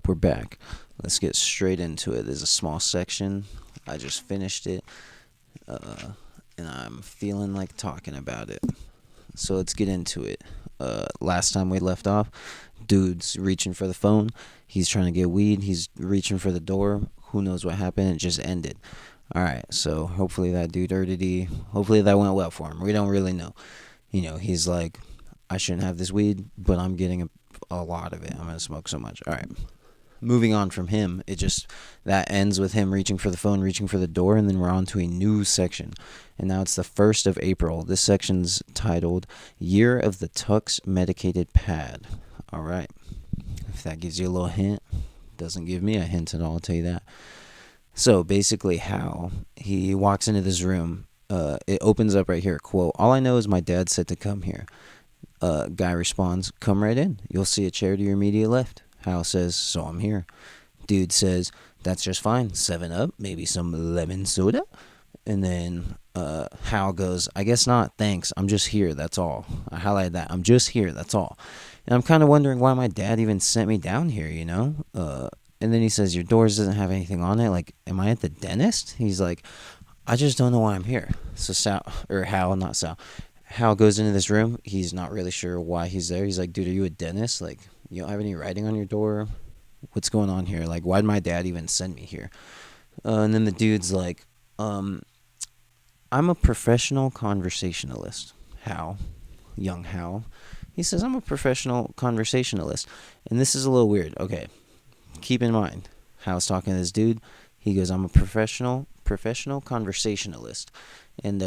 we're back. Let's get straight into it. There's a small section. I just finished it, and I'm feeling like talking about it. So let's get into it. Last time we left off, dude's reaching for the phone. He's trying to get weed. He's reaching for the door. Who knows what happened? It just ended. Alright, so hopefully that dude hopefully that went well for him. We don't really know. He's like, I shouldn't have this weed, but I'm getting a lot of it. I'm going to smoke so much. Alright. Moving on from him, that ends with him reaching for the phone, reaching for the door, and then we're on to a new section. And now it's the 1st of April. This section's titled Year of the Tux Medicated Pad. Alright. If that gives you a little hint, doesn't give me a hint at all, I'll tell you that. So basically how he walks into this room, it opens up right here, quote, "All I know is my dad said to come here." Guy responds, "Come right in. You'll see a chair to your immediate left." Hal says, "So I'm here." Dude says, "That's just fine. 7-Up, maybe some lemon soda." And then Hal goes, "I guess not. Thanks. I'm just here. That's all." I highlighted that. I'm just here. That's all. And I'm kind of wondering why my dad even sent me down here, And then he says, "Your doors doesn't have anything on it. Like, am I at the dentist?" He's like, "I just don't know why I'm here." So Hal goes into this room. He's not really sure why he's there. He's like, "Dude, are you a dentist? Like, you don't have any writing on your door? What's going on here? Like, why'd my dad even send me here?" And then the dude's like, "I'm a professional conversationalist." Young Hal. He says, "I'm a professional conversationalist." And this is a little weird. Okay, keep in mind, Hal's talking to this dude. He goes, "I'm a professional conversationalist." And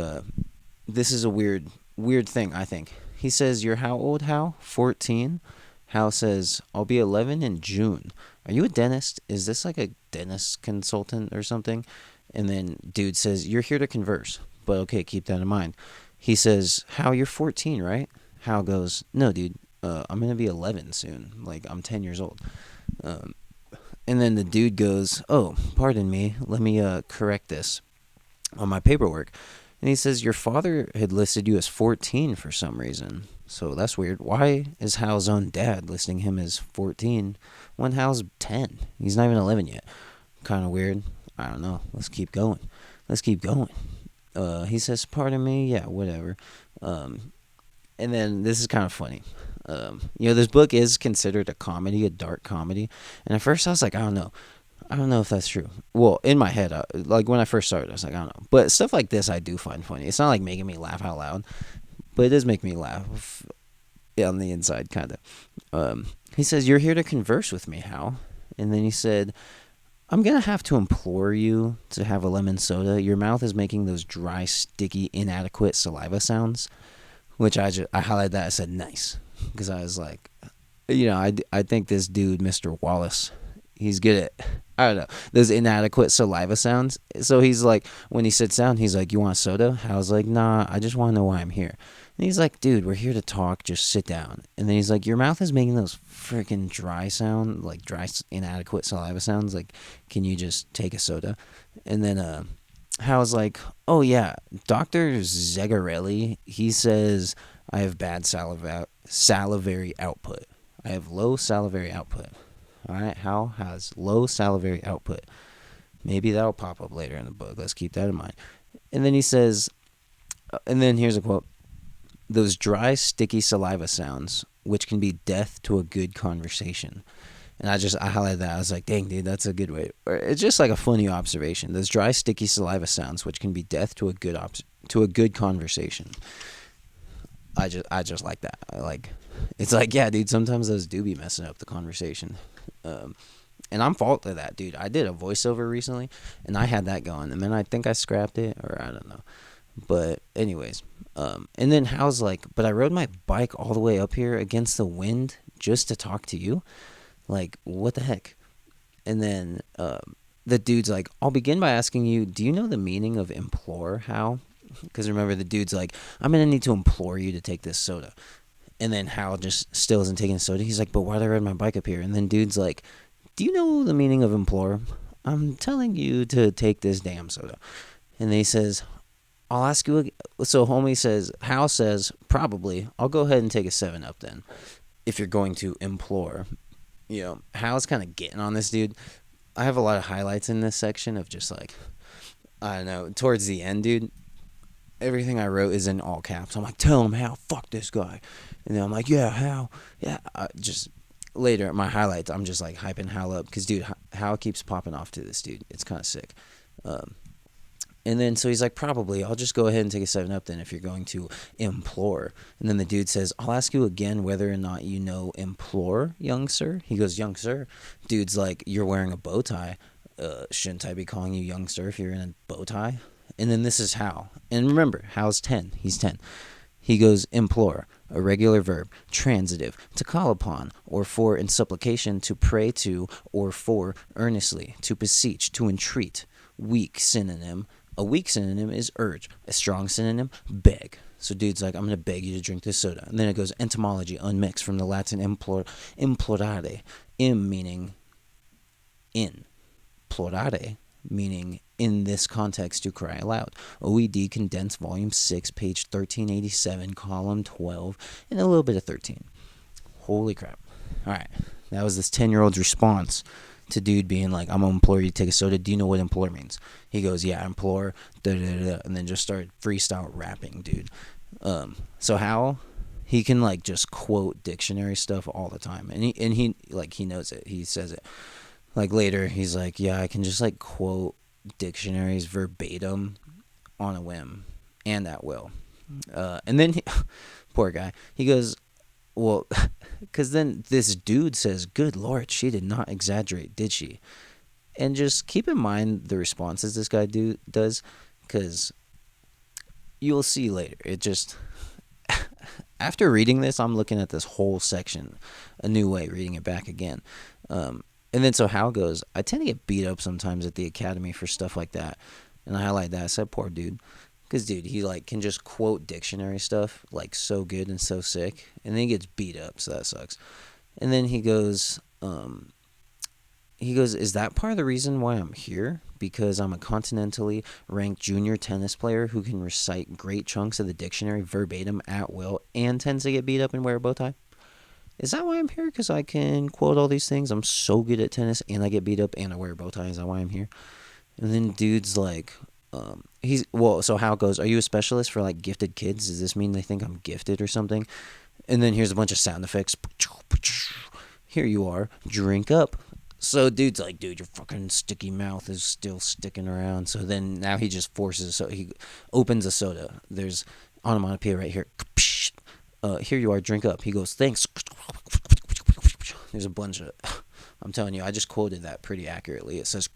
this is a weird thing, I think. He says, "You're how old, Hal?" 14. Hal says, "I'll be 11 in June. Are you a dentist? Is this like a dentist consultant or something?" And then dude says, "You're here to converse. But okay, keep that in mind." He says, "Hal, you're 14, right?" Hal goes, "No, dude. I'm going to be 11 soon. Like, I'm 10 years old." And then the dude goes, "Oh, pardon me. Let me correct this on my paperwork." And he says, "Your father had listed you as 14 for some reason. So that's weird. Why is Hal's own dad listing him as 14 when Hal's 10? He's not even 11 yet." Kind of weird. I don't know. Let's keep going. He says, "Pardon me." Yeah, whatever. And then this is kind of funny. This book is considered a comedy, a dark comedy. And at first I was like, I don't know if that's true. Well, in my head, like when I first started, I was like, I don't know. But stuff like this I do find funny. It's not like making me laugh out loud, but it does make me laugh on the inside, kind of. He says, "You're here to converse with me, Hal." And then he said, "I'm going to have to implore you to have a lemon soda. Your mouth is making those dry, sticky, inadequate saliva sounds." Which I highlighted that. I said, nice. Because I was like, I think this dude, Mr. Wallace, he's good at, I don't know, those inadequate saliva sounds. So he's like, when he sits down, he's like, "You want soda?" I was like, "Nah, I just want to know why I'm here." And he's like, "Dude, we're here to talk. Just sit down." And then he's like, "Your mouth is making those freaking dry, inadequate saliva sounds. Like, can you just take a soda?" And then, Hal's like, "Oh yeah, Dr. Zegarelli, he says I have bad salivary output. I have low salivary output." Alright, Hal has low salivary output. Maybe that'll pop up later in the book. Let's keep that in mind. And then he says, and then here's a quote: "Those dry, sticky saliva sounds, which can be death to a good conversation." And I highlighted that. I was like, dang, dude, that's a good way. It's just like a funny observation. Those dry, sticky saliva sounds, which can be death to a good conversation. I just like that. It's like, yeah, dude, sometimes those do be messing up the conversation. And I'm fault to that, dude. I did a voiceover recently, and I had that going. And then I think I scrapped it, or I don't know. But anyways, and then Hal's like, "But I rode my bike all the way up here against the wind just to talk to you. Like, what the heck?" And then the dude's like, "I'll begin by asking you, do you know the meaning of implore, Hal?" Because remember, the dude's like, "I'm going to need to implore you to take this soda." And then Hal just still isn't taking the soda. He's like, "But why'd I ride my bike up here?" And then dude's like, "Do you know the meaning of implore? I'm telling you to take this damn soda." And then he says, "I'll ask you again." So Hal says, "Probably. I'll go ahead and take a 7-Up then, if you're going to implore." Hal's kind of getting on this dude. I have a lot of highlights in this section of just like, I don't know, towards the end, dude. Everything I wrote is in all caps. I'm like, tell him Hal, fuck this guy. And then I'm like, yeah, Hal, yeah. Just later, my highlights, I'm just like hyping Hal up. Because, dude, Hal keeps popping off to this dude. It's kind of sick. And then so he's like, probably, I'll just go ahead and take a 7-Up then if you're going to implore. And then the dude says, I'll ask you again whether or not you know implore, young sir. He goes, young sir. Dude's like, you're wearing a bow tie. Shouldn't I be calling you young sir if you're in a bow tie? And then this is Hal. And remember, Hal's 10. He's 10. He goes, implore, a regular verb, transitive, to call upon, or for in supplication, to pray to, or for earnestly, to beseech, to entreat. Weak synonym. A weak synonym is urge. A strong synonym, beg. So dude's like, I'm going to beg you to drink this soda. And then it goes, etymology, unmixed, from the Latin implorare. Meaning in. Plorare, meaning in this context to cry aloud. OED condensed volume 6, page 1387, column 12, and a little bit of 13. Holy crap. Alright, that was this 10-year-old's response to dude being like, I'm gonna implore you to take a soda. Do you know what implore means? He goes, yeah, implore, and then just started freestyle rapping, dude. So how he can like just quote dictionary stuff all the time, and he like he knows it. He says it like later. He's like, yeah, I can just like quote dictionaries verbatim on a whim and at will. And then poor guy, he goes, well, because then this dude says, good Lord, she did not exaggerate, did she? And just keep in mind the responses this guy does, because you'll see later. It just, after reading this, I'm looking at this whole section a new way, reading it back again. And then so Hal goes, I tend to get beat up sometimes at the academy for stuff like that. And I highlight that. I said, poor dude. Because, dude, he, like, can just quote dictionary stuff, like, so good and so sick. And then he gets beat up, so that sucks. And then he goes, is that part of the reason why I'm here? Because I'm a continentally ranked junior tennis player who can recite great chunks of the dictionary verbatim at will and tends to get beat up and wear a bow tie? Is that why I'm here? Because I can quote all these things. I'm so good at tennis and I get beat up and I wear a bow tie. Is that why I'm here? And then dude's like, so Hal goes, are you a specialist for like gifted kids? Does this mean they think I'm gifted or something? And then here's a bunch of sound effects. Here you are, drink up. So dude's like, dude, your fucking sticky mouth is still sticking around. So then now he just forces, so he opens a soda. There's onomatopoeia right here. Here you are, drink up. He goes, thanks. There's a bunch of, I'm telling you, I just quoted that pretty accurately. It says,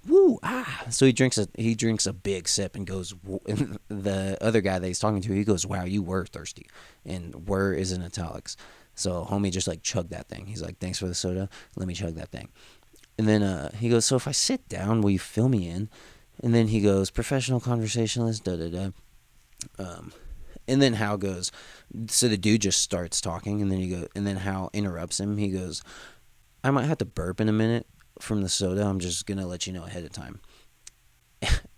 woo, ah. So he drinks a big sip and goes, and the other guy that he's talking to, he goes, wow, you were thirsty. And were is in italics. So homie just like chugged that thing. He's like, thanks for the soda. Let me chug that thing. And then he goes, so if I sit down, will you fill me in? And then he goes, professional conversationalist, and then Hal goes, so the dude just starts talking, and then Hal interrupts him. He goes, I might have to burp in a minute from the soda. I'm just gonna let you know ahead of time.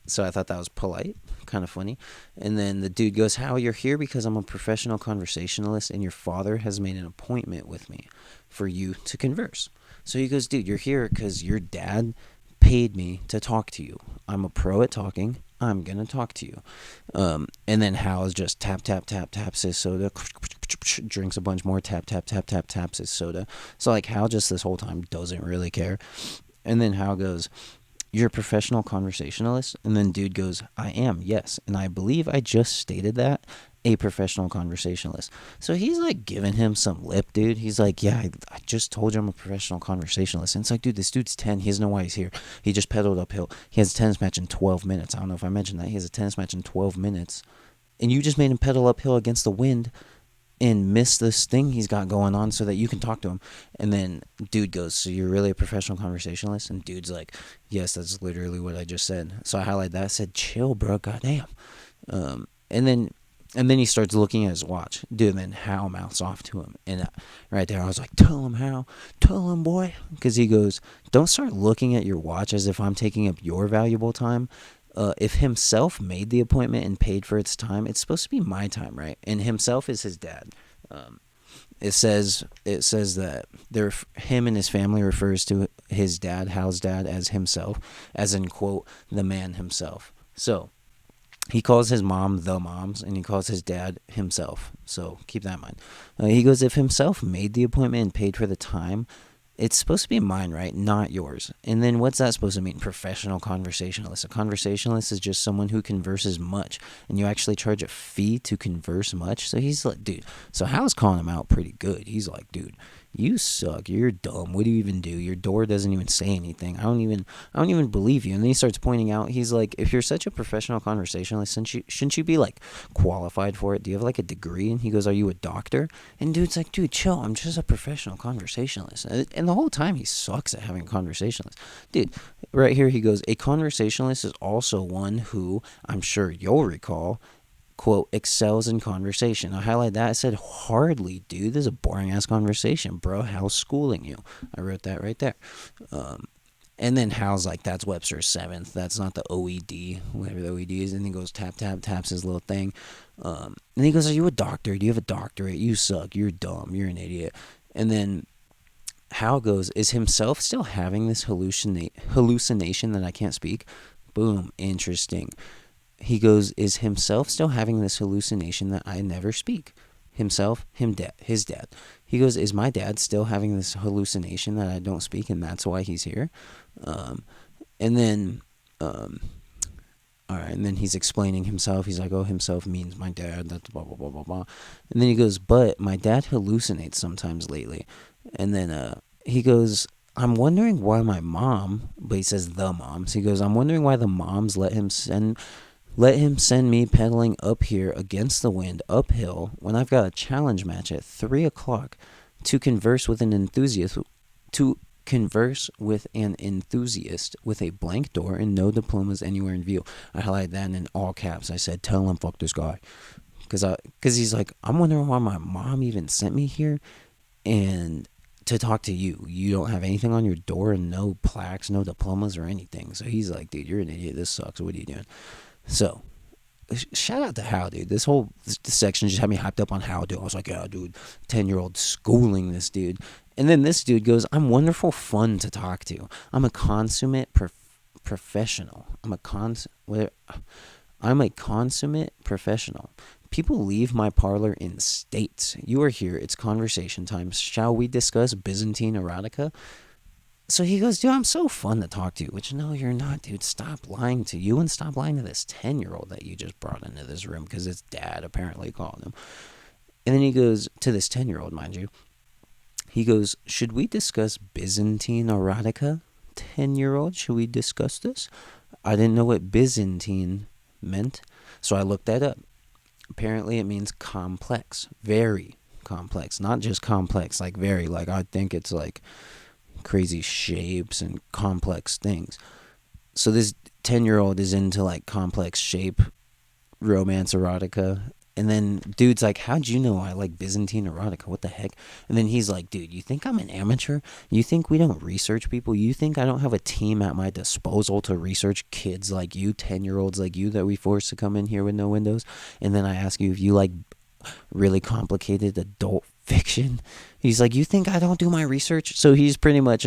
So I thought that was polite, kind of funny. And then the dude goes, Hal, you're here because I'm a professional conversationalist and your father has made an appointment with me for you to converse. So he goes, dude, you're here because your dad paid me to talk to you. I'm a pro at talking. I'm gonna talk to you. And then Hal is just taps his soda, drinks a bunch more, taps his soda. So like Hal just this whole time doesn't really care. And then Hal goes, you're a professional conversationalist? And then dude goes, I am, yes. And I believe I just stated that, a professional conversationalist. So he's like giving him some lip, dude. He's like, yeah, I just told you I'm a professional conversationalist. And it's like, dude, this dude's 10. He doesn't know why he's here. He just pedaled uphill. He has a tennis match in 12 minutes. I don't know if I mentioned that. He has a tennis match in 12 minutes. And you just made him pedal uphill against the wind and miss this thing he's got going on so that you can talk to him. And then dude goes, so you're really a professional conversationalist? And dude's like, yes, that's literally what I just said. So I highlighted that. I said, chill, bro, goddamn. And then he starts looking at his watch. Dude, and then Hal mouths off to him. And right there, I was like, tell him, Hal. Tell him, boy. Because he goes, don't start looking at your watch as if I'm taking up your valuable time. If himself made the appointment and paid for its time, it's supposed to be my time, right? And himself is his dad. it says that him and his family refers to his dad, Hal's dad, as himself, as in quote the man himself. So he calls his mom the moms, and he calls his dad himself. So keep that in mind. He goes, if himself made the appointment and paid for the time, it's supposed to be mine, right? Not yours. And then what's that supposed to mean? Professional conversationalist. A conversationalist is just someone who converses much, and you actually charge a fee to converse much. So he's like, dude. So Hal's calling him out pretty good. He's like, dude, you suck. You're dumb. What do you even do? Your door doesn't even say anything. I don't even believe you. And then he starts pointing out. He's like, if you're such a professional conversationalist, shouldn't you be like qualified for it? Do you have like a degree? And he goes, are you a doctor? And dude's like, dude, chill. I'm just a professional conversationalist. And the whole time he sucks at having a conversationalist. Dude, right here he goes, a conversationalist is also one who, I'm sure you'll recall, quote, excels in conversation. I highlight that. I said, hardly, dude. This is a boring ass conversation, bro. How's schooling you? I wrote that right there. And then Hal's like, that's Webster's 7th. That's not the OED, whatever the OED is. And he goes, taps his little thing. And he goes, are you a doctor? Do you have a doctorate? You suck. You're dumb. You're an idiot. And then Hal goes, is himself still having this hallucination that I can't speak? Boom. Interesting. He goes, is himself still having this hallucination that I never speak? Himself, his dad. He goes, is my dad still having this hallucination that I don't speak, and that's why he's here? And then, all right, and then he's explaining himself. He's like, oh, himself means my dad. That's blah, blah, blah, blah, blah. And then he goes, but my dad hallucinates sometimes lately. And then he goes, I'm wondering why my mom, but he says the moms. He goes, I'm wondering why the moms let him send me pedaling up here against the wind uphill when I've got a challenge match at 3 o'clock to converse with an enthusiast with a blank door and no diplomas anywhere in view. I highlighted that in all caps. I said, tell him fuck this guy. Because he's like, I'm wondering why my mom even sent me here and to talk to you. You don't have anything on your door and no plaques, no diplomas or anything. So he's like, dude, you're an idiot. This sucks. What are you doing? So, shout out to Hal, dude. This section just had me hyped up on Hal, dude. I was like, yeah, dude, 10-year-old schooling this dude. And then this dude goes, I'm wonderful fun to talk to. I'm a consummate professional. I'm a consummate professional. People leave my parlor in states. You are here. It's conversation time. Shall we discuss Byzantine erotica? So he goes, dude, I'm so fun to talk to. Which, no, you're not, dude. Stop lying to you and stop lying to this 10-year-old that you just brought into this room because his dad apparently called him. And then he goes to this 10-year-old, mind you. He goes, should we discuss Byzantine erotica? 10-year-old, should we discuss this? I didn't know what Byzantine meant, so I looked that up. Apparently it means complex, very complex. Not just complex, like very, like I think it's like crazy shapes and complex things. So this 10-year-old is into like complex shape, romance erotica. And then dude's like, how'd you know I like Byzantine erotica? What the heck? And then he's like, dude, you think I'm an amateur? You think we don't research people? You think I don't have a team at my disposal to research kids like you, 10-year-olds like you that we force to come in here with no windows? And then I ask you if you like really complicated adult fiction. He's like, you think I don't do my research? So he's pretty much,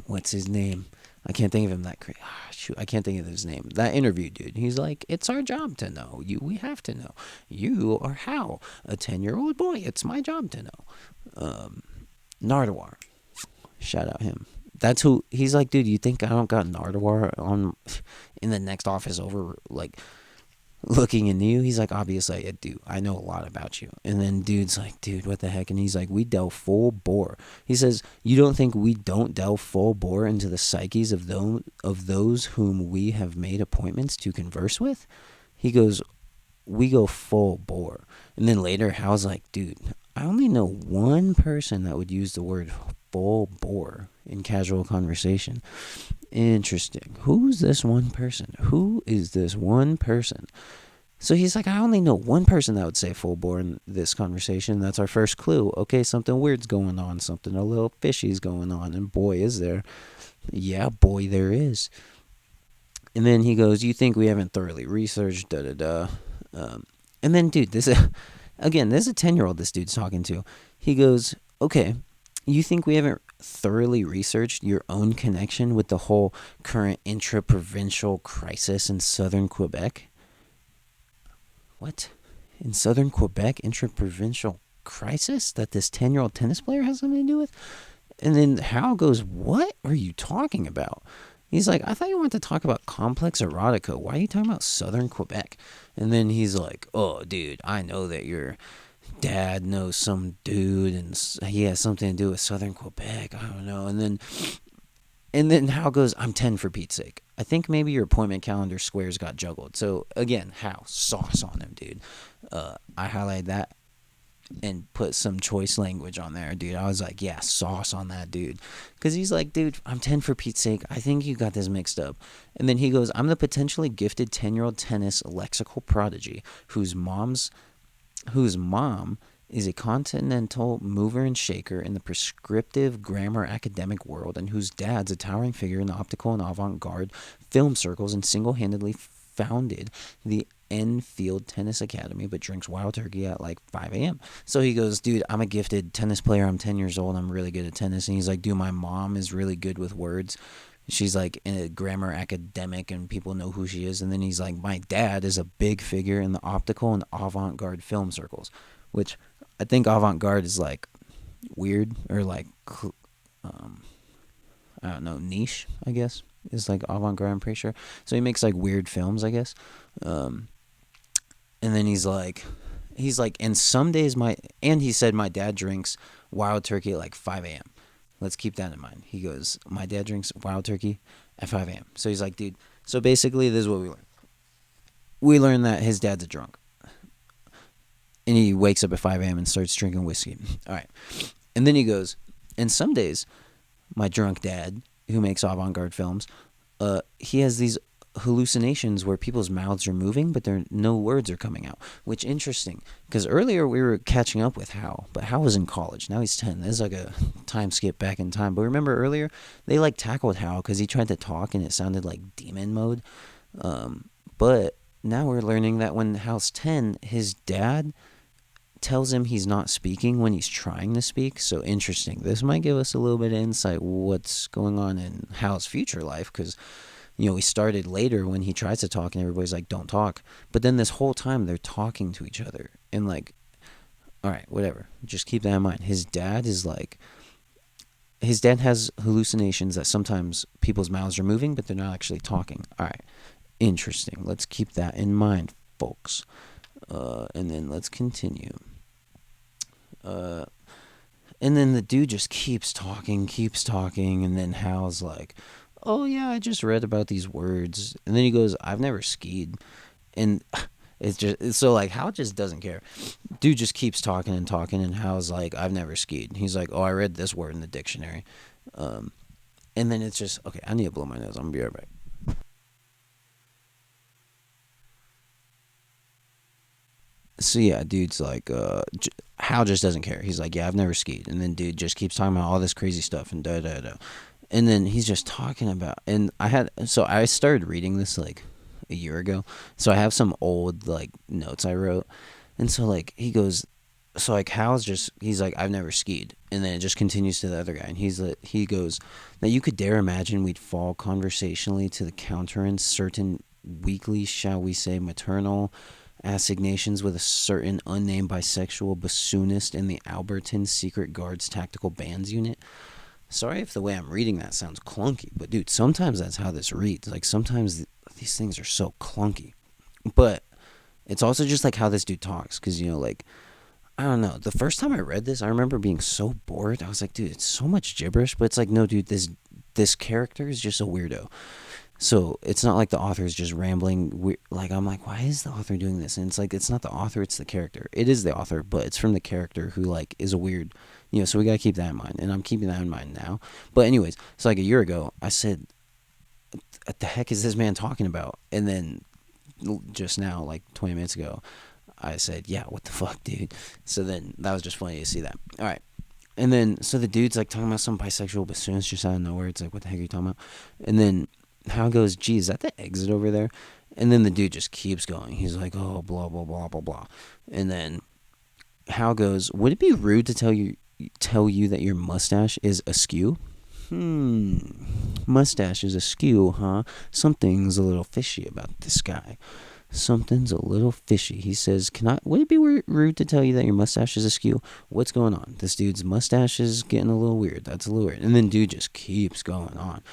what's his name? I can't think of him that crazy. Shoot, I can't think of his name. That interview dude. He's like, it's our job to know. We have to know. You are how? A 10-year-old boy. It's my job to know. Nardwar. Shout out him. That's who. He's like, dude, you think I don't got Nardwar on in the next office over, like, looking into you? He's like, obviously I do. I know a lot about you. And then dude's like, dude, what the heck? And he's like, we delve full bore. He says, you don't think we don't delve full bore into the psyches of those whom we have made appointments to converse with? He goes, we go full bore. And then later Hal's like, dude, I only know one person that would use the word full bore in casual conversation. Interesting. Who's this one person? Who is this one person? So he's like, I only know one person that would say full bore in this conversation. That's our first clue. Okay, something weird's going on. Something a little fishy's going on. And boy, is there. Yeah, boy, there is. And then he goes, you think we haven't thoroughly researched, da-da-da. And then, dude, this is a 10-year-old this dude's talking to. He goes, okay, you think we haven't thoroughly researched your own connection with the whole current intra-provincial crisis in southern Quebec? What? In southern Quebec, intra-provincial crisis that this 10-year-old tennis player has something to do with? And then Hal goes, what are you talking about? He's like, I thought you wanted to talk about complex erotica. Why are you talking about southern Quebec? And then he's like, oh, dude, I know that your dad knows some dude and he has something to do with southern Quebec. I don't know. And then Hal goes, I'm 10 for Pete's sake. I think maybe your appointment calendar squares got juggled. So, again, Hal, sauce on him, dude. I highlighted that and put some choice language on there, dude. I was like, yeah, sauce on that, dude. Because he's like, dude, I'm 10 for Pete's sake. I think you got this mixed up. And then he goes, I'm the potentially gifted 10-year-old tennis lexical prodigy whose mom is a continental mover and shaker in the prescriptive grammar academic world, and whose dad's a towering figure in the optical and avant-garde film circles and single-handedly founded the Enfield Tennis Academy, but drinks wild turkey at like 5 a.m. So he goes, dude, I'm a gifted tennis player. I'm 10 years old. I'm really good at tennis. And he's like, dude, my mom is really good with words. She's like a grammar academic and people know who she is. And then he's like, my dad is a big figure in the optical and avant-garde film circles, which I think avant-garde is like weird or like, I don't know, niche, I guess, is like avant-garde, I'm pretty sure. So he makes like weird films, I guess. And then he's like, and some days he said my dad drinks wild turkey at like 5 a.m. Let's keep that in mind. He goes, my dad drinks wild turkey at 5 a.m. So he's like, dude, so basically this is what we learned. We learned that his dad's a drunk. And he wakes up at 5 a.m. and starts drinking whiskey. All right. And then he goes, and some days my drunk dad, who makes avant-garde films, he has these hallucinations where people's mouths are moving, but no words are coming out. Which interesting, because earlier we were catching up with Hal, but Hal was in college. Now he's 10. This is like a time skip back in time. But remember earlier, they like tackled Hal because he tried to talk and it sounded like demon mode. But now we're learning that when Hal's 10, his dad tells him he's not speaking when he's trying to speak. So interesting. This might give us a little bit of insight what's going on in Hal's future life, because we started later when he tries to talk and everybody's like, don't talk. But then this whole time they're talking to each other. And like, all right, whatever. Just keep that in mind. His dad has hallucinations that sometimes people's mouths are moving, but they're not actually talking. All right, interesting. Let's keep that in mind, folks. And then let's continue. And then the dude just keeps talking, and then Hal's like, oh yeah, I just read about these words. And then he goes, I've never skied. And it's just, so like, Hal just doesn't care. Dude just keeps talking, and Hal's like, I've never skied. He's like, oh, I read this word in the dictionary. And then it's just, okay, I need to blow my nose. I'm gonna be right back. So yeah, dude's like, Hal just doesn't care. He's like, yeah, I've never skied. And then dude just keeps talking about all this crazy stuff and da da da. And then he's just talking about, and I started reading this like a year ago. So I have some old like notes I wrote. And so like he goes, so like he's like, I've never skied. And then it just continues to the other guy. And he goes, now you could dare imagine we'd fall conversationally to the counter in certain weekly, shall we say, maternal assignations with a certain unnamed bisexual bassoonist in the Alberton Secret Guards Tactical Bands Unit. Sorry if the way I'm reading that sounds clunky, but dude, sometimes that's how this reads. Like sometimes these things are so clunky. But it's also just like how this dude talks, because like, I don't know. The first time I read this, I remember being so bored. I was like, dude, it's so much gibberish. But it's like, no, dude, this character is just a weirdo. So it's not like the author is just rambling. Like, I'm like, why is the author doing this? And it's like, it's not the author, it's the character. It is the author, but it's from the character who like is a weird, so we got to keep that in mind. And I'm keeping that in mind now. But anyways, so like a year ago, I said, what the heck is this man talking about? And then just now, like 20 minutes ago, I said, yeah, what the fuck, dude? So then that was just funny to see that. All right. And then, so the dude's like talking about some bisexual bassoonist just out of nowhere. It's like, what the heck are you talking about? And then Hal goes, gee, is that the exit over there? And then the dude just keeps going. He's like, oh, blah, blah, blah, blah, blah. And then Hal goes, would it be rude to tell you that your mustache is askew? Mustache is askew, huh? Something's a little fishy about this guy. Something's a little fishy. He says, would it be rude to tell you that your mustache is askew? What's going on? This dude's mustache is getting a little weird. That's a little weird. And then dude just keeps going on.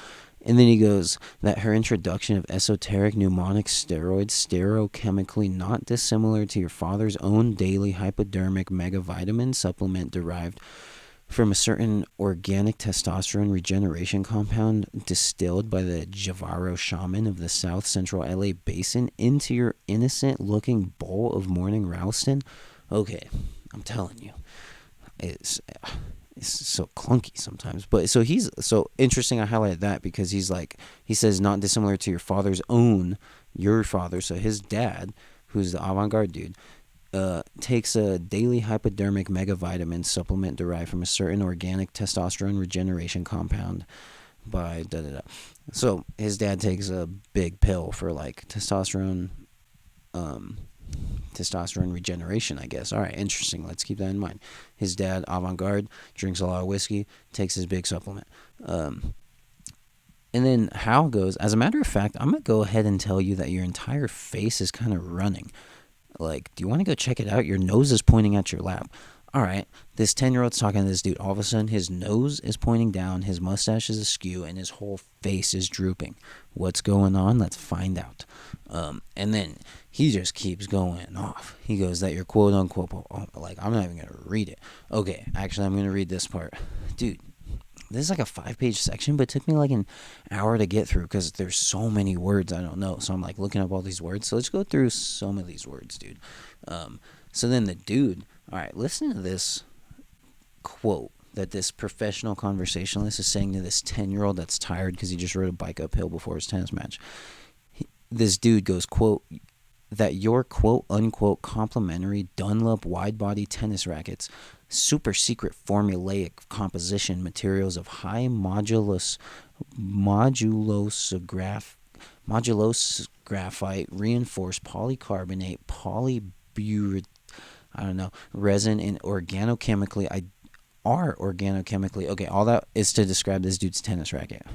And then he goes that her introduction of esoteric mnemonic steroids, stereochemically not dissimilar to your father's own daily hypodermic megavitamin supplement derived from a certain organic testosterone regeneration compound distilled by the Javaro shaman of the South Central LA basin into your innocent looking bowl of morning Ralston. Okay, I'm telling you, it's so clunky sometimes. But so he's so interesting. I highlighted that because he says not dissimilar to your father. So his dad, who's the avant-garde dude, takes a daily hypodermic megavitamin supplement derived from a certain organic testosterone regeneration compound by da-da-da. So his dad takes a big pill for like testosterone regeneration, I guess. All right, interesting. Let's keep that in mind. His dad, avant-garde, drinks a lot of whiskey, takes his big supplement. And then Hal goes, as a matter of fact, I'm going to go ahead and tell you that your entire face is kind of running. Like, do you want to go check it out? Your nose is pointing at your lap. All right, this 10-year-old's talking to this dude. All of a sudden, his nose is pointing down, his mustache is askew, and his whole face is drooping. What's going on? Let's find out. And then he just keeps going off. He goes that you're quote-unquote, like, I'm not even going to read it. Okay, actually, I'm going to read this part. Dude, this is like a 5-page section, but it took me like an hour to get through because there's so many words I don't know. So I'm like looking up all these words. So let's go through some of these words, dude. So then the dude, all right, listen to this quote that this professional conversationalist is saying to this 10-year-old that's tired because he just rode a bike uphill before his tennis match. This dude goes, quote, that your quote-unquote complimentary Dunlop wide-body tennis rackets, super secret formulaic composition materials of high modulus graphite, reinforced polycarbonate, resin, and are organochemically, okay, all that is to describe this dude's tennis racket.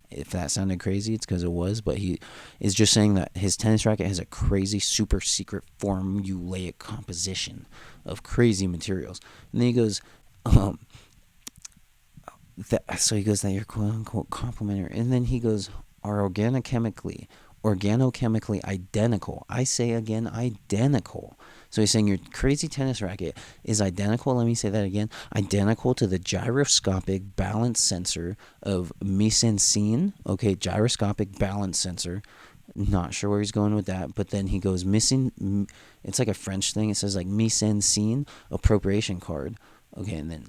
If that sounded crazy, it's because it was, but he is just saying that his tennis racket has a crazy super secret formulaic composition of crazy materials. And then he goes, so he goes that you're quote unquote complimentary. And then he goes, are organochemically identical. I say again, identical. So he's saying your crazy tennis racket is identical, let me say that again, identical to the gyroscopic balance sensor of mise en scene. Okay, gyroscopic balance sensor. Not sure where he's going with that, but then he goes missing. It's like a French thing. It says like mise en scene appropriation card. Okay, and then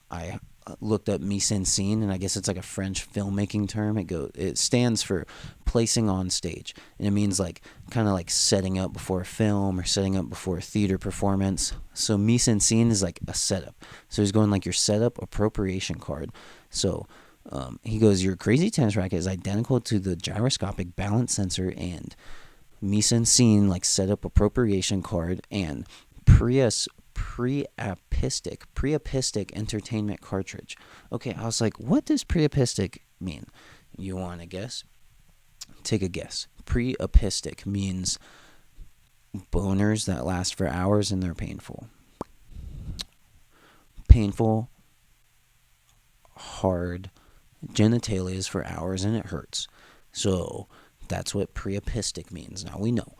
I looked up mise en scene, and I guess it's like a French filmmaking term. It stands for placing on stage, and it means like kind of like setting up before a film or setting up before a theater performance. So mise en scene is like a setup. So he's going like your setup appropriation card. So he goes, your crazy tennis racket is identical to the gyroscopic balance sensor and mise en scene like setup appropriation card and priapistic entertainment cartridge. Okay, I was like, what does priapistic mean? You want to guess? Take a guess. Priapistic means boners that last for hours and they're painful. Painful, hard genitalia for hours and it hurts. So that's what priapistic means. Now we know.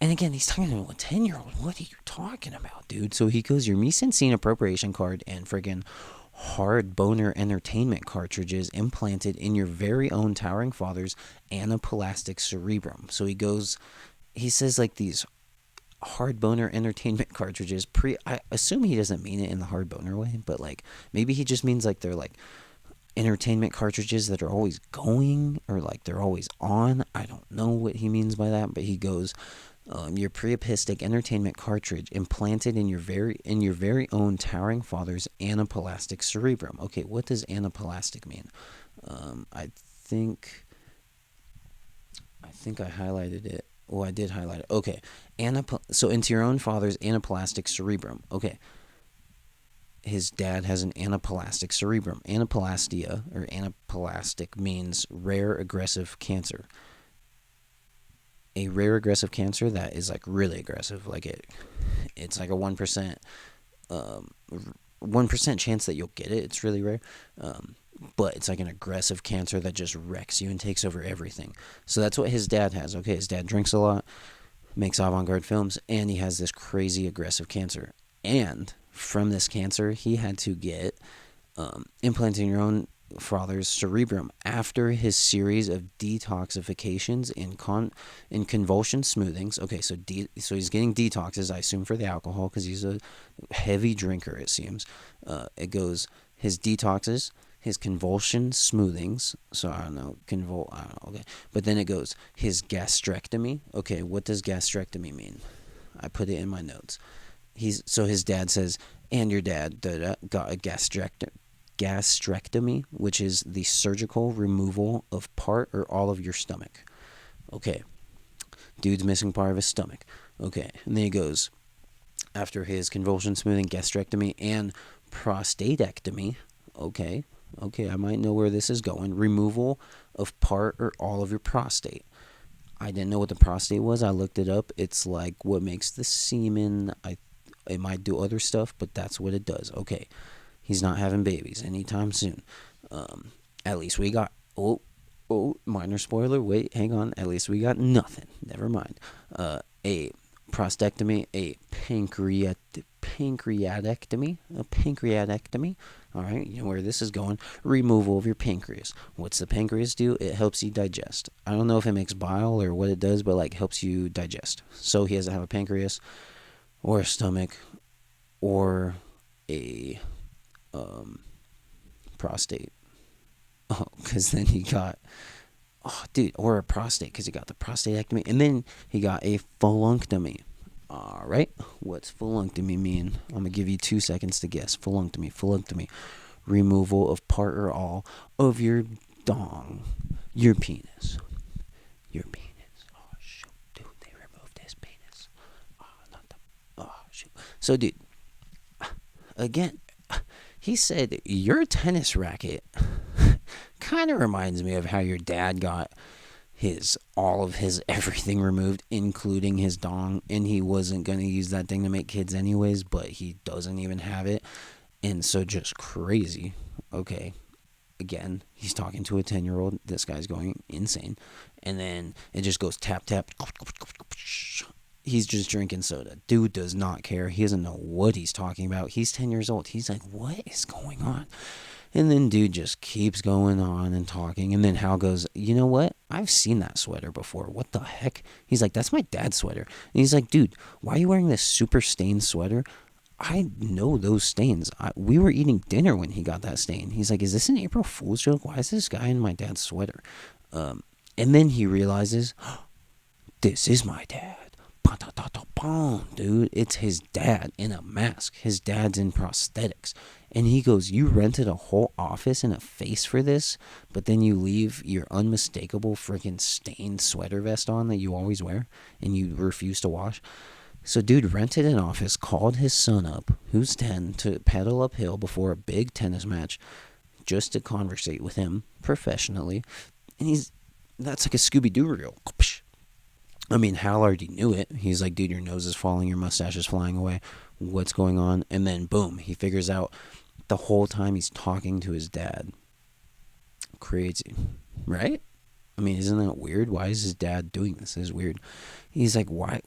And again, he's talking to a 10-year-old. What are you talking about, dude? So he goes, your mise en scene appropriation card and friggin' hard boner entertainment cartridges implanted in your very own towering father's anaplastic cerebrum. So he says like these hard boner entertainment cartridges. I assume he doesn't mean it in the hard boner way, but like maybe he just means like they're like entertainment cartridges that are always going or like they're always on. I don't know what he means by that, but he goes, your priapistic entertainment cartridge implanted in your very own towering father's anaplastic cerebrum. Okay, what does anaplastic mean? I think I highlighted it. Oh, I did highlight it. Okay. So into your own father's anaplastic cerebrum. Okay. His dad has an anaplastic cerebrum. Anaplastia or anaplastic means rare aggressive cancer. A rare aggressive cancer that is like really aggressive, like it's like a 1%, 1% chance that you'll get it. It's really rare, but it's like an aggressive cancer that just wrecks you and takes over everything. So that's what his dad has. Okay, his dad drinks a lot, makes avant-garde films, and he has this crazy aggressive cancer. And from this cancer, he had to get implanting your own father's cerebrum after his series of detoxifications in convulsion smoothings. Okay, so he's getting detoxes, I assume, for the alcohol because he's a heavy drinker. It seems. It goes his detoxes, his convulsion smoothings. So I don't know, I don't know. Okay, but then it goes his gastrectomy. Okay, what does gastrectomy mean? I put it in my notes. His dad says, and your dad got a gastrectomy, which is the surgical removal of part or all of your stomach. Okay, dude's missing part of his stomach. Okay, and then he goes after his convulsion smoothing, gastrectomy, and prostatectomy. Okay, I might know where this is going. Removal of part or all of your prostate. I didn't know what the prostate was. I looked it up. It's like what makes the semen. It might do other stuff, but that's what it does. Okay, he's not having babies anytime soon. At least we got minor spoiler. Wait, hang on. At least we got nothing. Never mind. A prostatectomy, a pancreatectomy. All right, you know where this is going. Removal of your pancreas. What's the pancreas do? It helps you digest. I don't know if it makes bile or what it does, but like helps you digest. So he doesn't have a pancreas or a stomach or a prostate. Oh, because then he got, or a prostate, because he got the prostatectomy, and then he got a phalunctomy. All right, what's phalunctomy mean? I'm gonna give you 2 seconds to guess. Phalunctomy, removal of part or all of your dong, your penis. Oh shoot, dude, they removed his penis. Shoot. So, dude, again, he said your tennis racket kind of reminds me of how your dad got all of his everything removed, including his dong, and he wasn't going to use that thing to make kids anyways, but he doesn't even have it. And so just crazy. Okay, again, he's talking to a 10-year-old. This guy's going insane. And then it just goes tap tap. He's just drinking soda. Dude does not care. He doesn't know what he's talking about. He's 10 years old. He's like, what is going on? And then dude just keeps going on and talking. And then Hal goes, you know what? I've seen that sweater before. What the heck? He's like, that's my dad's sweater. And he's like, dude, why are you wearing this super stained sweater? I know those stains. We were eating dinner when he got that stain. He's like, is this an April Fool's joke? Why is this guy in my dad's sweater? And then he realizes, this is my dad. Dude, it's his dad in a mask. His dad's in prosthetics. And he goes, you rented a whole office and a face for this, but then you leave your unmistakable freaking stained sweater vest on that you always wear and you refuse to wash. So dude rented an office, called his son up, who's 10, to pedal uphill before a big tennis match just to conversate with him professionally. And that's like a Scooby-Doo reel. I mean, Hal already knew it. He's like, dude, your nose is falling, your mustache is flying away. What's going on? And then, boom, he figures out the whole time he's talking to his dad. Crazy, right? I mean, isn't that weird? Why is his dad doing this? It's weird. He's like, why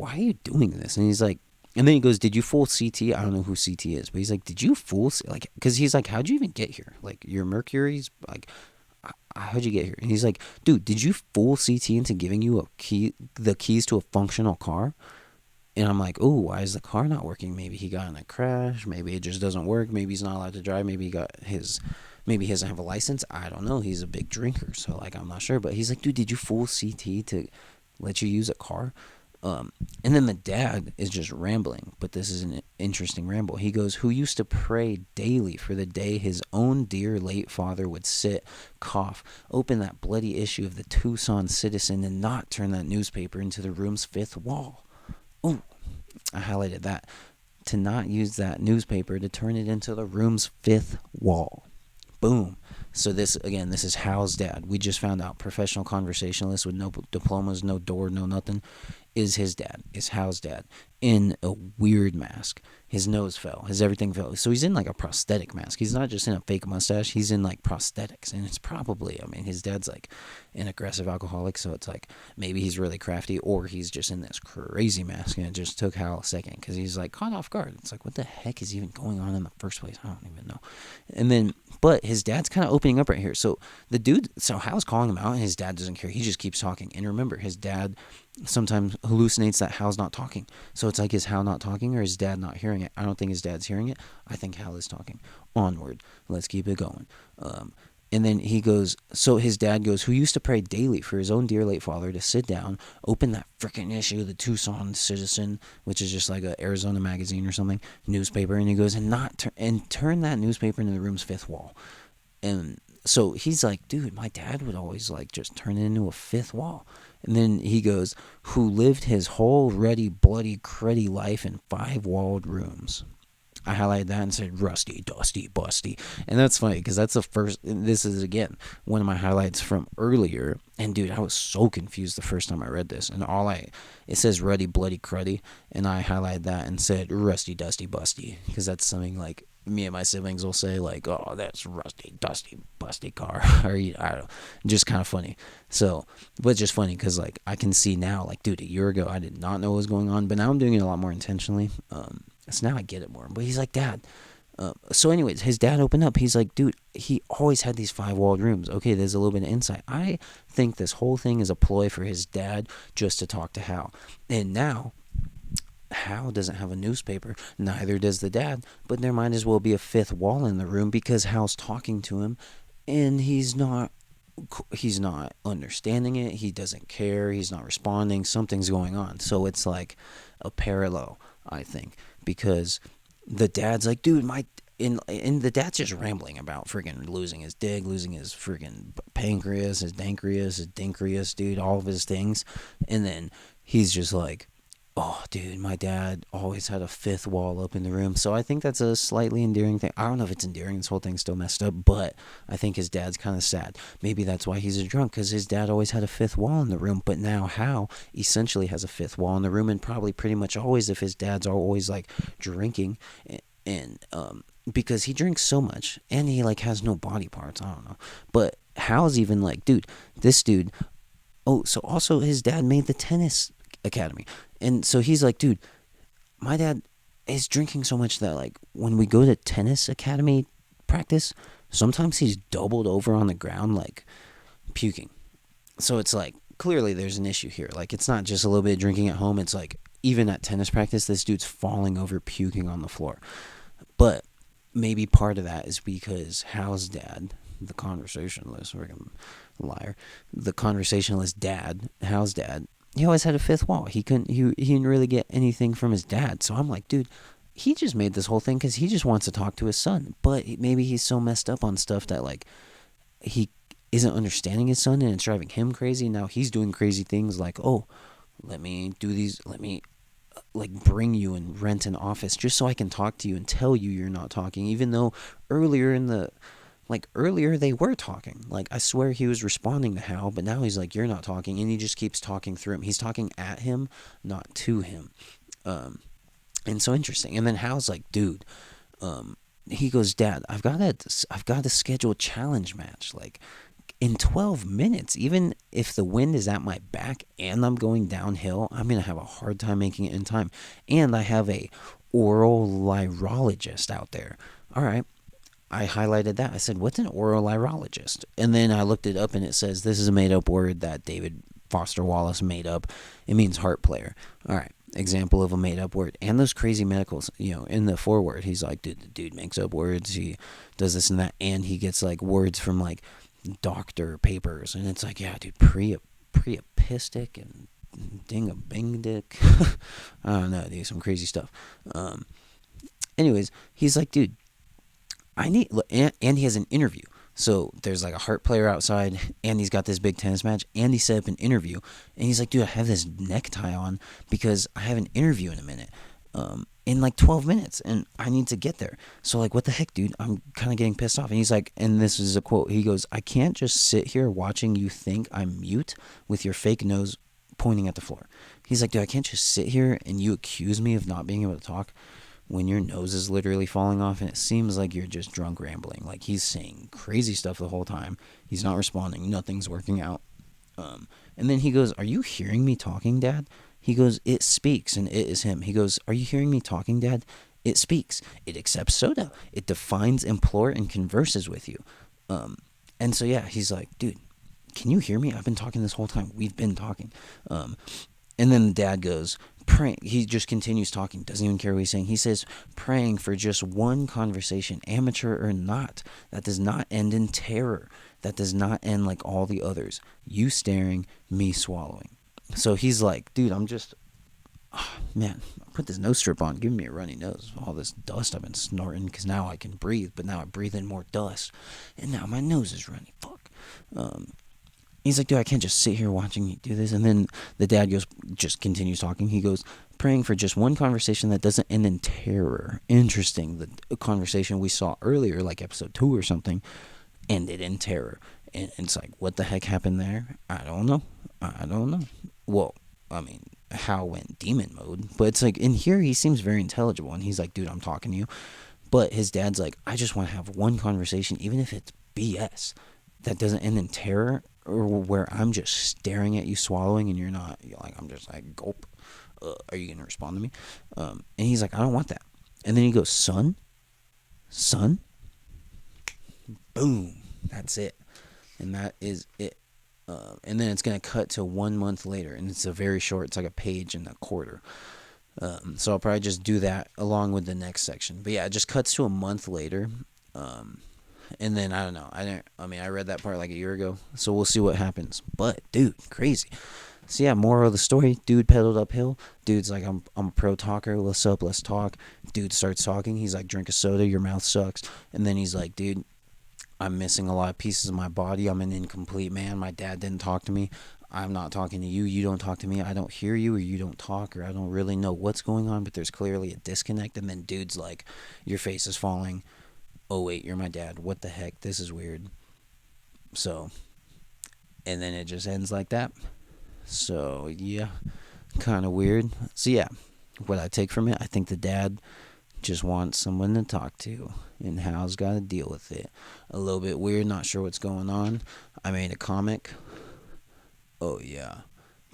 are you doing this? And he's like, and then he goes, did you fool CT? I don't know who CT is, but he's like, did you fool, like, because he's like, how'd you even get here? Like, your Mercury's, like, how'd you get here? And he's like, dude, did you fool CT into giving you the keys to a functional car? And I'm like, oh, why is the car not working? Maybe he got in a crash. Maybe it just doesn't work. Maybe he's not allowed to drive. Maybe he doesn't have a license. I don't know. He's a big drinker, so like I'm not sure. But he's like, dude, did you fool CT to let you use a car? And then the dad is just rambling, but this is an interesting ramble. He goes, who used to pray daily for the day his own dear late father would sit, cough, open that bloody issue of the Tucson Citizen, and not turn that newspaper into the room's fifth wall. Oh, I highlighted that. To not use that newspaper to turn it into the room's fifth wall. Boom. So this is Hal's dad. We just found out professional conversationalist with no diplomas, no door, no nothing, is his dad, is Hal's dad, in a weird mask. His nose fell, his everything fell. So he's in like a prosthetic mask. He's not just in a fake mustache, he's in like prosthetics. And it's probably, his dad's like an aggressive alcoholic, so it's like maybe he's really crafty, or he's just in this crazy mask. And it just took Hal a second because he's like caught off guard. It's like, what the heck is even going on in the first place? I don't even know. And then, but his dad's kind of opening up right here. So Hal's calling him out, and his dad doesn't care. He just keeps talking. And remember, his dad sometimes hallucinates that Hal's not talking. So it's like, is Hal not talking, or is dad not hearing it? I don't think his dad's hearing it. I think Hal is talking. Onward. Let's keep it going. And then he goes, so his dad goes, who used to pray daily for his own dear late father to sit down, open that freaking issue of the Tucson Citizen, which is just like a Arizona magazine or something, newspaper, and he goes, and turn that newspaper into the room's fifth wall. And so he's like, dude, my dad would always like just turn it into a fifth wall. And then he goes, who lived his whole ruddy, bloody, cruddy life in 5-walled rooms. I highlighted that and said, rusty, dusty, busty. And that's funny because that's the first, this is again one of my highlights from earlier. And dude, I was so confused the first time I read this. And it says ruddy, bloody, cruddy. And I highlighted that and said, rusty, dusty, busty. Because that's something like me and my siblings will say, like, oh, that's rusty, dusty, busty car. Or I don't know, just kind of funny. So, but just funny because like I can see now, like, dude, a year ago I did not know what was going on. But now I'm doing it a lot more intentionally. So now I get it more. But he's like, Dad. So anyways, his dad opened up. He's like, dude, he always had these 5-walled rooms. Okay, there's a little bit of insight. I think this whole thing is a ploy for his dad just to talk to Hal. And now Hal doesn't have a newspaper. Neither does the dad. But there might as well be a fifth wall in the room because Hal's talking to him. And he's not understanding it. He doesn't care. He's not responding. Something's going on. So it's like a parallel, I think. Because the dad's like, dude, and the dad's just rambling about freaking losing his dick, losing his freaking pancreas, his dancreas, his dinkreas, dude, all of his things. And then he's just like, oh, dude, my dad always had a fifth wall up in the room. So I think that's a slightly endearing thing. I don't know if it's endearing. This whole thing's still messed up, but I think his dad's kind of sad. Maybe that's why he's a drunk, because his dad always had a fifth wall in the room. But now Hal essentially has a fifth wall in the room, and probably pretty much always if his dad's always like drinking and because he drinks so much and he like has no body parts. I don't know. But Hal's even like, dude, this dude. Oh, so also his dad made the tennis academy. And so he's like, dude, my dad is drinking so much that like when we go to tennis academy practice, sometimes he's doubled over on the ground like puking. So it's like clearly there's an issue here. Like it's not just a little bit of drinking at home. It's like even at tennis practice, this dude's falling over puking on the floor. But maybe part of that is because Hal's dad, the conversationalist, liar, the conversationalist dad, Hal's dad, he always had a fifth wall. He didn't really get anything from his dad. So I'm like, dude, he just made this whole thing because he just wants to talk to his son. But maybe he's so messed up on stuff that like he isn't understanding his son, and it's driving him crazy. Now he's doing crazy things like, oh, let me do these, let me like bring you and rent an office just so I can talk to you and tell you you're not talking, even though earlier they were talking. Like I swear he was responding to Hal, but now he's like, you're not talking, and he just keeps talking through him. He's talking at him, not to him. And so interesting. And then Hal's like, dude, he goes, Dad, I've got to schedule a challenge match like in 12 minutes. Even if the wind is at my back and I'm going downhill, I'm going to have a hard time making it in time. And I have a oral lyrologist out there. All right. I highlighted that. I said, what's an oral lyrologist? And then I looked it up, and it says this is a made-up word that David Foster Wallace made up. It means heart player. All right. Example of a made-up word. And those crazy medicals, in the foreword, he's like, dude, the dude makes up words. He does this and that. And he gets, like, words from, like, doctor papers. And it's like, yeah, dude, pre-epistic and ding a bing dick. I don't know, dude, some crazy stuff. Anyways, he's like, dude, I need, and he has an interview. So there's like a heart player outside, and he's got this big tennis match, and he set up an interview, and he's like, dude, I have this necktie on because I have an interview in a minute, in like 12 minutes, and I need to get there. So like, what the heck, dude? I'm kind of getting pissed off. And he's like, and this is a quote. He goes, I can't just sit here watching you think I'm mute with your fake nose pointing at the floor. He's like, dude, I can't just sit here and you accuse me of not being able to talk when your nose is literally falling off and it seems like you're just drunk rambling. Like, he's saying crazy stuff the whole time. He's not responding. Nothing's working out. And then he goes, are you hearing me talking, Dad? He goes, it speaks, and it is him. He goes, are you hearing me talking, Dad? It speaks. It accepts soda. It defines, implore, and converses with you. And so, yeah, he's like, dude, can you hear me? I've been talking this whole time. We've been talking. And then the dad goes, praying. He just continues talking, doesn't even care what he's saying. He says, praying for just one conversation, amateur or not, that does not end in terror, that does not end like all the others. You staring, me swallowing. So he's like, dude, I'm just, man, put this nose strip on, give me a runny nose. All this dust I've been snorting, because now I can breathe, but now I breathe in more dust, and now my nose is runny. Fuck. He's like, dude, I can't just sit here watching you do this. And then the dad just continues talking. He goes, praying for just one conversation that doesn't end in terror. Interesting. The conversation we saw earlier, like episode 2 or something, ended in terror. And it's like, what the heck happened there? I don't know. Well, I mean, Hal went demon mode. But it's like, in here, he seems very intelligible. And he's like, dude, I'm talking to you. But his dad's like, I just want to have one conversation, even if it's BS, that doesn't end in terror, or where I'm just staring at you swallowing and you're not, you're like, I'm just like, gulp. Are you going to respond to me? And he's like, I don't want that. And then he goes, son, boom, that's it. And that is it. And then it's going to cut to 1 month later, and it's a very short, it's like a page and a quarter. So I'll probably just do that along with the next section. But yeah, it just cuts to a month later. And then, I don't know, I read that part like a year ago, so we'll see what happens. But, dude, crazy. So, yeah, moral of the story, dude pedaled uphill. Dude's like, I'm a pro talker, what's up, let's talk. Dude starts talking, he's like, drink a soda, your mouth sucks. And then he's like, dude, I'm missing a lot of pieces of my body, I'm an incomplete man, my dad didn't talk to me, I'm not talking to you, you don't talk to me, I don't hear you, or you don't talk, or I don't really know what's going on, but there's clearly a disconnect. And then dude's like, your face is falling. Oh wait, you're my dad. What the heck? This is weird. So, and then it just ends like that. So, yeah, kind of weird. So, yeah, what I take from it, I think the dad just wants someone to talk to, and Hal's got to deal with it. A little bit weird, not sure what's going on. I made a comic. Oh, yeah.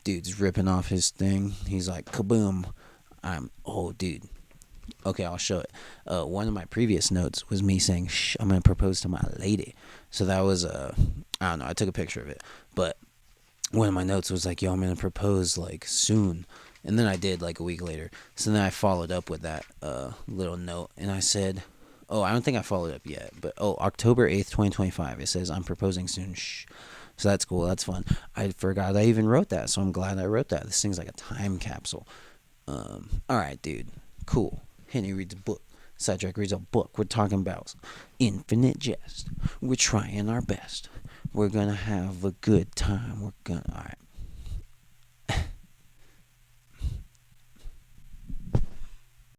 Dude's ripping off his thing. He's like, kaboom. Dude. Okay, I'll show it. One of my previous notes was me saying, shh, I'm going to propose to my lady. So that was, I don't know, I took a picture of it. But one of my notes was like, yo, I'm going to propose, like, soon. And then I did, like, a week later. So then I followed up with that little note. And I said, I don't think I followed up yet. But, October 8th, 2025. It says, I'm proposing soon, shh. So that's cool, that's fun. I forgot I even wrote that, so I'm glad I wrote that. This thing's like a time capsule. Alright, dude. Cool. Henry reads a book. Sidetrack reads a book. We're talking about infinite jest. We're trying our best. We're gonna have a good time. Alright.